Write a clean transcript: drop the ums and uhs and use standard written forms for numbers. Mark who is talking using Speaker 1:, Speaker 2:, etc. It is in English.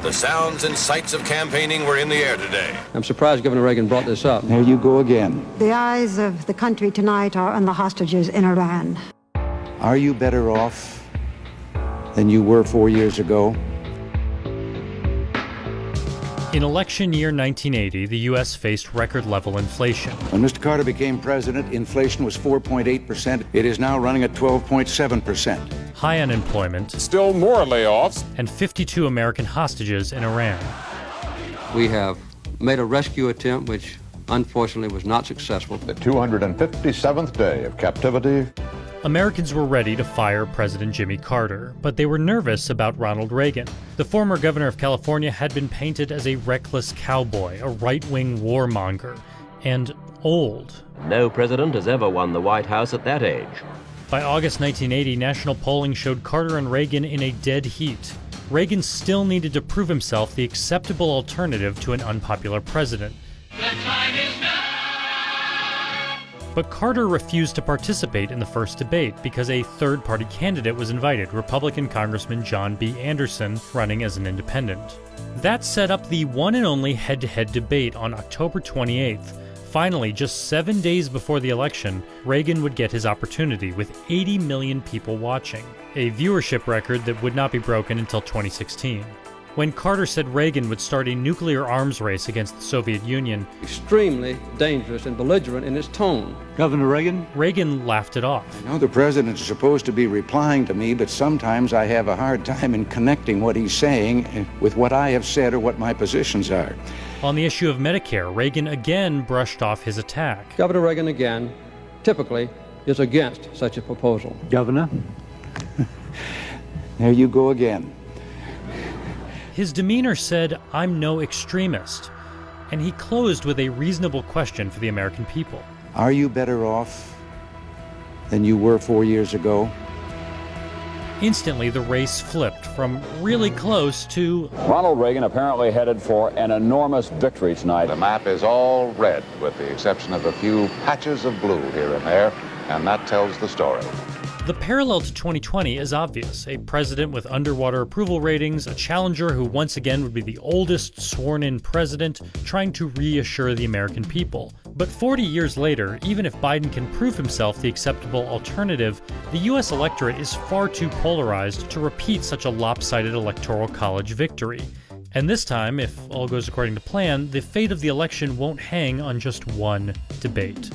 Speaker 1: The sounds and sights of campaigning were in the air today.
Speaker 2: I'm surprised Governor Reagan brought this up.
Speaker 3: There you go again.
Speaker 4: The eyes of the country tonight are on the hostages in Iran.
Speaker 3: Are you better off than you were 4 years ago?
Speaker 5: In election year 1980, the U.S. faced record-level inflation.
Speaker 3: When Mr. Carter became president, inflation was 4.8%. It is now running at 12.7%.
Speaker 5: High unemployment,
Speaker 6: still more layoffs,
Speaker 5: and 52 American hostages in Iran.
Speaker 2: We have made a rescue attempt, which unfortunately was not successful.
Speaker 7: The 257th day of captivity.
Speaker 5: Americans were ready to fire President Jimmy Carter, but they were nervous about Ronald Reagan. The former governor of California had been painted as a reckless cowboy, a right-wing warmonger, and old.
Speaker 8: No president has ever won the White House at that age.
Speaker 5: By August 1980, national polling showed Carter and Reagan in a dead heat. Reagan still needed to prove himself the acceptable alternative to an unpopular president.
Speaker 9: The time is now!
Speaker 5: But Carter refused to participate in the first debate because a third-party candidate was invited, Republican Congressman John B. Anderson, running as an independent. That set up the one and only head-to-head debate on October 28th. Finally, just 7 days before the election, Reagan would get his opportunity with 80 million people watching, a viewership record that would not be broken until 2016. When Carter said Reagan would start a nuclear arms race against the Soviet Union,
Speaker 2: Extremely dangerous and belligerent in its tone.
Speaker 3: Governor Reagan?
Speaker 5: Reagan laughed it off.
Speaker 3: I know the president is supposed to be replying to me, but sometimes I have a hard time in connecting what he's saying with what I have said or what my positions are.
Speaker 5: On the issue of Medicare, Reagan again brushed off his attack.
Speaker 2: Governor Reagan, again, typically is against such a proposal.
Speaker 3: Governor? There you go again.
Speaker 5: His demeanor said, "I'm no extremist," and he closed with a reasonable question for the American people.
Speaker 3: Are you better off than you were 4 years ago?
Speaker 5: Instantly, the race flipped from really close to
Speaker 7: Ronald Reagan apparently headed for an enormous victory tonight.
Speaker 10: The map is all red, with the exception of a few patches of blue here and there, and that tells the story.
Speaker 5: The parallel to 2020 is obvious. A president with underwater approval ratings, a challenger who once again would be the oldest sworn-in president, trying to reassure the American people. But 40 years later, even if Biden can prove himself the acceptable alternative, the US electorate is far too polarized to repeat such a lopsided electoral college victory. And this time, if all goes according to plan, the fate of the election won't hang on just one debate.